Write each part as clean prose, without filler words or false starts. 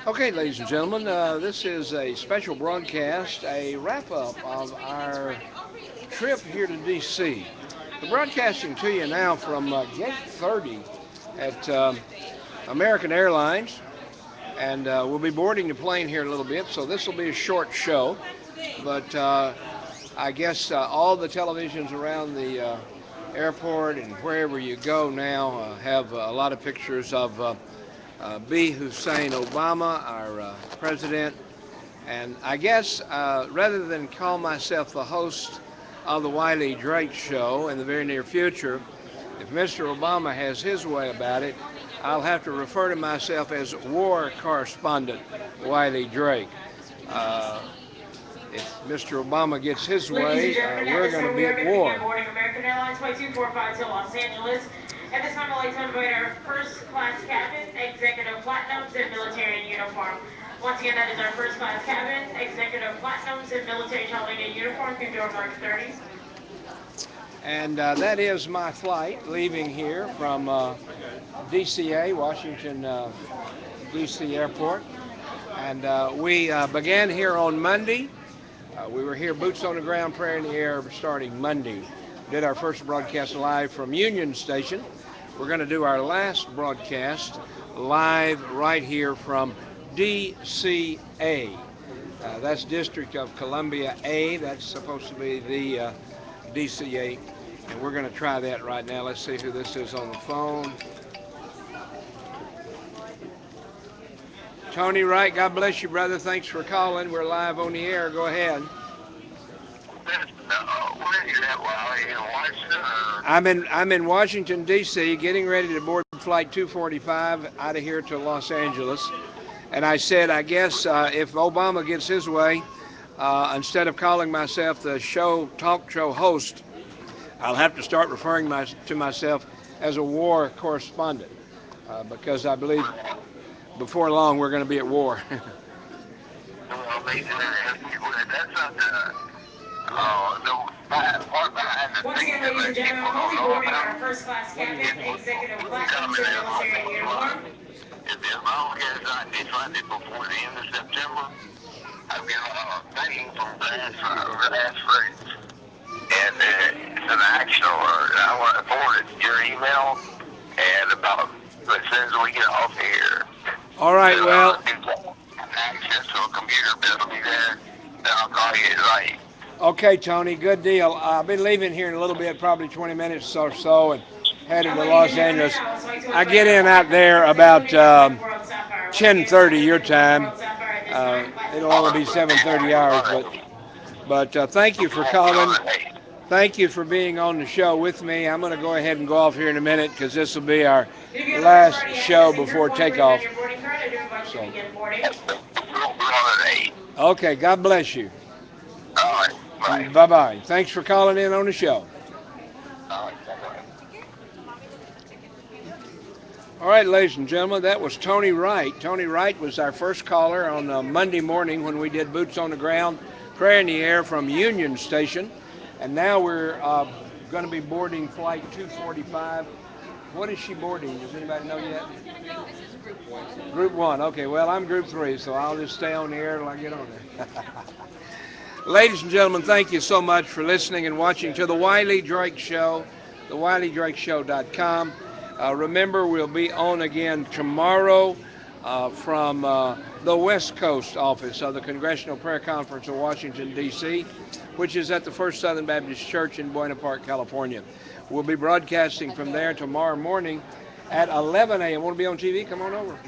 Okay, ladies and gentlemen, this is a special broadcast, a wrap up of our trip here to D.C. We're broadcasting to you now from Gate 30 at American Airlines, and we'll be boarding the plane here in a little bit, so this will be a short show. But I guess all the televisions around the airport and wherever you go now have a lot of pictures of B. Hussein Obama, our president. And I guess rather than call myself the host of the Wiley Drake Show in the very near future, if Mr. Obama has his way about it, I'll have to refer to myself as war correspondent Wiley Drake. Uh, if Mr. Obama gets his Ladies and way, gentlemen, at we're this going to time we be are at going to begin war. boarding American Airlines Flight 245 to Los Angeles. At this time, I'd like to invite our first class cabin, executive platinums, and military in uniform. Once again, that is our first class cabin, executive platinums, and military traveling in uniform through door mark 30. And that is my flight leaving here from DCA, Washington, D.C. Airport. And we began here on Monday. We were here, boots on the ground, prayer in the air, starting Monday. Did our first broadcast live from Union Station. We're going to do our last broadcast live right here from DCA. That's District of Columbia A. That's supposed to be the DCA. And we're going to try that right now. Let's see who this is on the phone. Tony Wright, God bless you, brother. Thanks for calling. We're live on the air. Go ahead. Where you at, Wiley? In Washington or? I'm in Washington D.C. getting ready to board flight 245 out of here to Los Angeles. And I said, I guess if Obama gets his way, instead of calling myself the talk show host, I'll have to start referring to myself as a war correspondent because I believe before long we're going to be at war. Well, that's not the part behind the Once scenes again, that ladies and most gentlemen, people we'll don't be know boarding about. our first class cabin, executive We come platinums, in and there like military in a uniform. month. As long as I defund it before the end of September, I've got a thing from grassroots. And it's an action alert. I want to forward it to your email. And about as soon as we get off here, All right, then well, do access to a computer, but it'll be there. Then I'll call you tonight. okay, Tony, good deal. I'll be leaving here in a little bit, probably 20 minutes or so, and headed And to ladies Los and gentlemen, Angeles. I would like to I invite get our in out platinums, there about including our One World Sapphire. Once again, 10:30 your platinums and One time. World Sapphire at this time. It'll Platinums and only One be World 7:30 Sapphire. hours, All right. but thank you for calling. Hey, Thank you for being on the show with me. I'm going to go ahead and go off here in a minute because this will be our If you have a first last party show accessing group before 1 on takeoff. your boarding card, I do invite you to So, begin boarding. we'll be on at 8. okay, God bless you. All right. Bye. Bye bye. Thanks for calling in on the show. All right. Bye-bye. All right, ladies and gentlemen, that was Tony Wright. Tony Wright was our first caller on Monday morning when we did Boots on the Ground, Prayer in the Air from Union Station. And now we're going to be boarding flight 245. What is she boarding? Does anybody know yet? Group 1. Okay, well, I'm Group 3, so I'll just stay on the air till I get on there. Ladies and gentlemen, thank you so much for listening and watching to the Wiley Drake Show, thewileydrakeshow.com. Remember, we'll be on again tomorrow from the West Coast office of the Congressional Prayer Conference of Washington, D.C., which is at the First Southern Baptist Church in Buena Park, California. We'll be broadcasting from there tomorrow morning at 11 a.m. Want to be on TV? Come on over.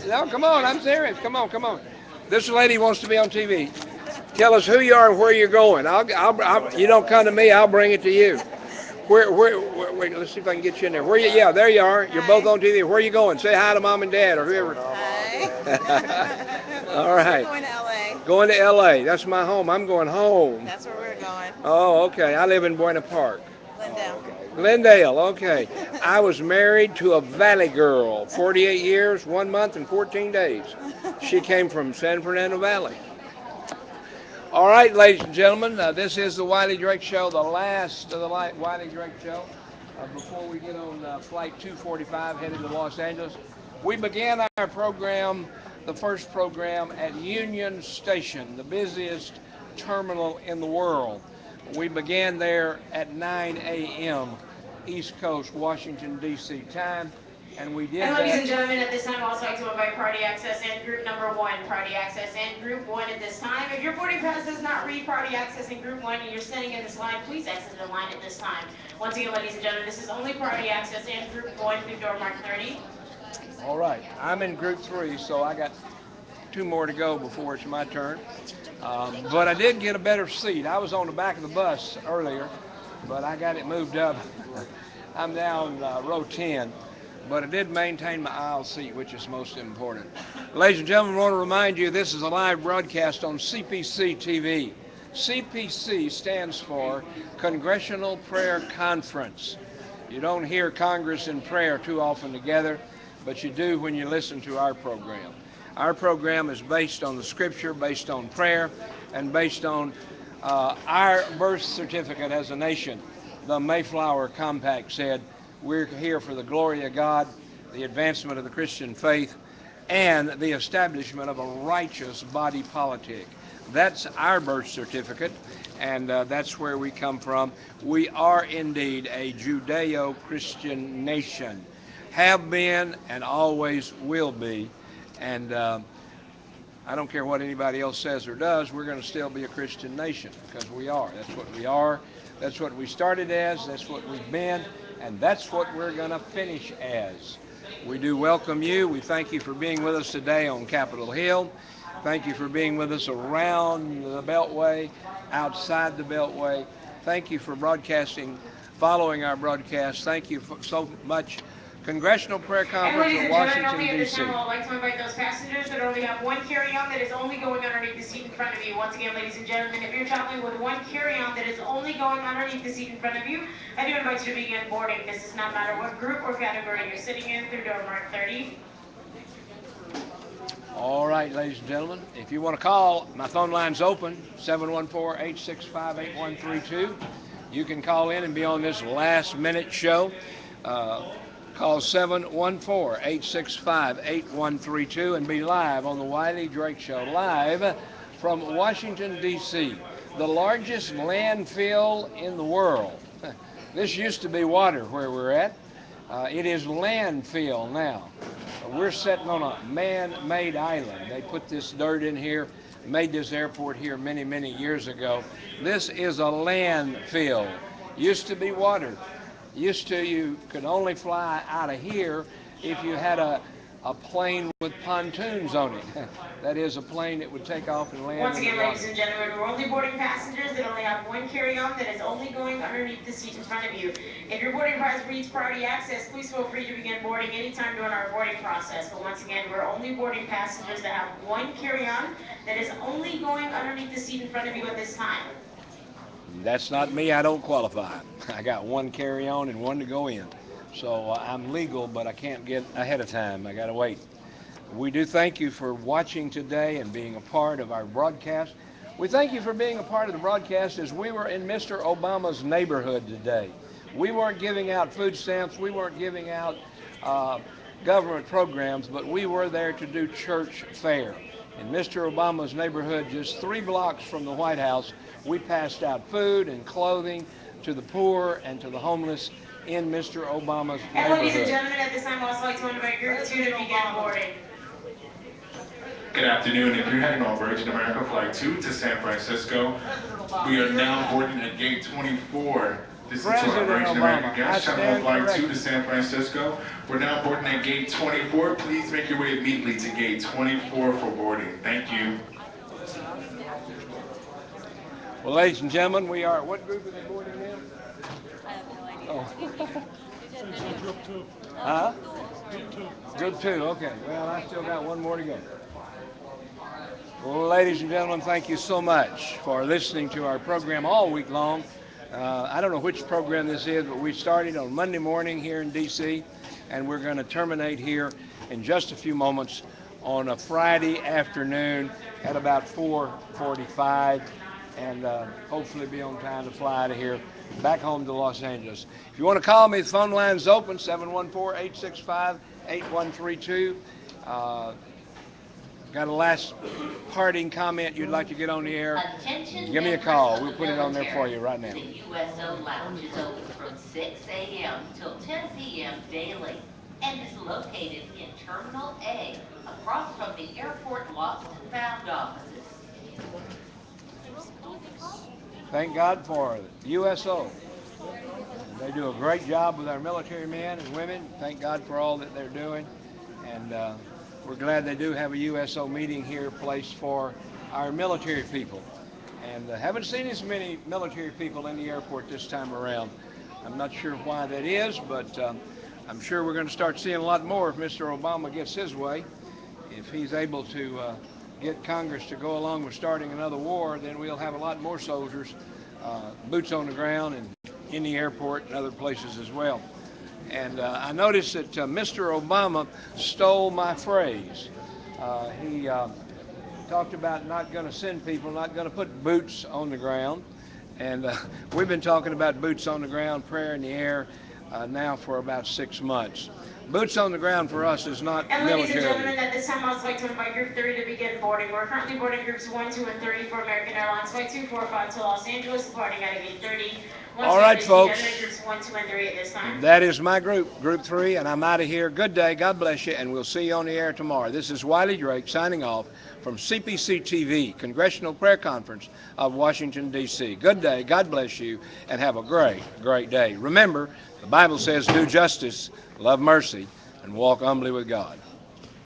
No, come on. I'm serious. Come on, come on. This lady wants to be on TV. Tell us who you are and where you're going. You don't come to me, I'll bring it to you. Wait, let's see if I can get you in there. Where you? Yeah, there you are. You're both on TV. Where are you going? Say hi to mom and dad or whoever. Hi. All right. We're going to LA. Going to LA. That's my home. I'm going home. That's where we're going. Oh, okay. I live in Buena Park. Glendale. Glendale, okay. I was married to a Valley girl, 48 years, 1 month, and 14 days. She came from San Fernando Valley. All right, ladies and gentlemen, this is the Wiley Drake Show, the last of the Wiley Drake Show. Before we get on flight 245 headed to Los Angeles, we began our program, the first program, at Union Station, the busiest terminal in the world. We began there at 9 a.m. East Coast, Washington, D.C. time, and we did And ladies that. and gentlemen, at this time, I'd also like to invite Party Access and Group Number 1. Party Access and Group 1 at this time. If your boarding pass does not read Party Access in Group 1 and you're standing in this line, please exit the line at this time. Once again, ladies and gentlemen, this is only Party Access and Group 1 through door mark 30. All right, I'm in Group 3, so I got two more to go before it's my turn. But I did get a better seat. I was on the back of the bus earlier, but I got it moved up. I'm down row 10, but I did maintain my aisle seat, which is most important. Ladies and gentlemen, I want to remind you this is a live broadcast on CPC TV. CPC stands for Congressional Prayer Conference. You don't hear Congress in prayer too often together, but you do when you listen to our program. Our program is based on the scripture, based on prayer, and based on our birth certificate as a nation. The Mayflower Compact said, we're here for the glory of God, the advancement of the Christian faith, and the establishment of a righteous body politic. That's our birth certificate, and that's where we come from. We are indeed a Judeo Christian nation, have been and always will be. And I don't care what anybody else says or does, we're going to still be a Christian nation because we are. That's what we are. That's what we started as. That's what we've been. And that's what we're going to finish as. We do welcome you. We thank you for being with us today on Capitol Hill. Thank you for being with us around the Beltway, outside the Beltway. Thank you for broadcasting, following our broadcast. Thank you so much. Congressional Prayer And Conference ladies of and gentlemen, Washington, only at this D.C. time, I would like to invite those passengers that only have one carry-on that is only going underneath the seat in front of you. Once again, ladies and gentlemen, if you're traveling with one carry-on that is only going underneath the seat in front of you, I do invite you to begin boarding. This does not matter what group or category you're sitting in through door mark 30. All right, ladies and gentlemen, if you want to call, my phone line's open, 714-865-8132. You can call in and be on this last-minute show. Uh, Call 714-865-8132 and be live on the Wiley Drake Show, live from Washington, D.C., the largest landfill in the world. This used to be water where we're at. It is landfill now. We're sitting on a man-made island. They put this dirt in here, made this airport here many, many years ago. This is a landfill. Used to be water. Used to, you could only fly out of here if you had a plane with pontoons on it. That is a plane that would take off and land Once in the again, water. ladies and gentlemen, we're only boarding passengers that only have one carry-on that is only going underneath the seat in front of you. If your boarding pass reads priority access, please feel free to begin boarding anytime during our boarding process. But once again, we're only boarding passengers that have one carry-on that is only going underneath the seat in front of you at this time. That's not me. I don't qualify. I got one carry on and one to go in. So I'm legal, but I can't get ahead of time. I got to wait. We do thank you for watching today and being a part of our broadcast. We thank you for being a part of the broadcast as we were in Mr. Obama's neighborhood today. We weren't giving out food stamps. We weren't giving out uh, government programs, but we were there to do church fare. In Mr. Obama's neighborhood, just 3 blocks from the White House, we passed out food and clothing to the poor and to the homeless in Mr. Obama's And ladies and neighborhood. gentlemen, at this time, I'd also like to invite Group 2 to begin boarding. Good afternoon. If you're heading on Virgin America Flight 2 to San Francisco, we are now boarding at gate 24. This is to our President Virgin America Obama, I guests traveling on stand Flight 2 to corrected. San Francisco. We're now boarding at gate 24. Please make your way immediately to gate 24 for boarding. Thank you. Well, ladies and gentlemen, we are. What group are they boarding now? I have no idea. Oh, You just videotaped. huh? Oh, sorry. Group two. Okay. Well, I still got one more to go. Ladies and gentlemen, thank you so much for listening to our program all week long. I don't know which program this is, but we started on Monday morning here in D.C., and we're going to terminate here in just a few moments on a Friday afternoon at about 4:45, and hopefully be on time to fly out of here back home to Los Angeles. If you want to call me, the phone line's open, 714-865-8132. Uh, Got a last parting comment you'd like to get on the air? Attention Give me a members call. of We'll the put it on there for military. you right now. The USO Lounge is open from 6 a.m. till 10 p.m. daily and is located in Terminal A across from the airport lost and found offices. Thank God for the USO. They do a great job with our military men and women. Thank God for all that they're doing. And we're glad they do have a USO meeting here placed for our military people. And haven't seen as many military people in the airport this time around. I'm not sure why that is, but I'm sure we're going to start seeing a lot more if Mr. Obama gets his way. If he's able to get Congress to go along with starting another war, then we'll have a lot more soldiers, boots on the ground and in the airport and other places as well. And I noticed that Mr. Obama stole my phrase. He talked about not going to send people, not going to put boots on the ground. And we've been talking about boots on the ground, prayer in the air now for about 6 months. Boots on the ground for us is not And ladies and military. gentlemen, at this time, I'd like to invite Group 3 to begin boarding. We're currently boarding Groups 1, 2, and 3 for American Airlines Flight 245 to Los Angeles, departing at 8:30. Once All again, right, please be gathered folks. at Groups 1, 2, and 3 at this time. That is my group, Group 3, and I'm out of here. Good day. God bless you, and we'll see you on the air tomorrow. This is Wiley Drake signing off from CPC TV, Congressional Prayer Conference of Washington, D.C. Good day. God bless you, and have a great, great day. Remember, the Bible says do justice, love mercy, and walk humbly with God.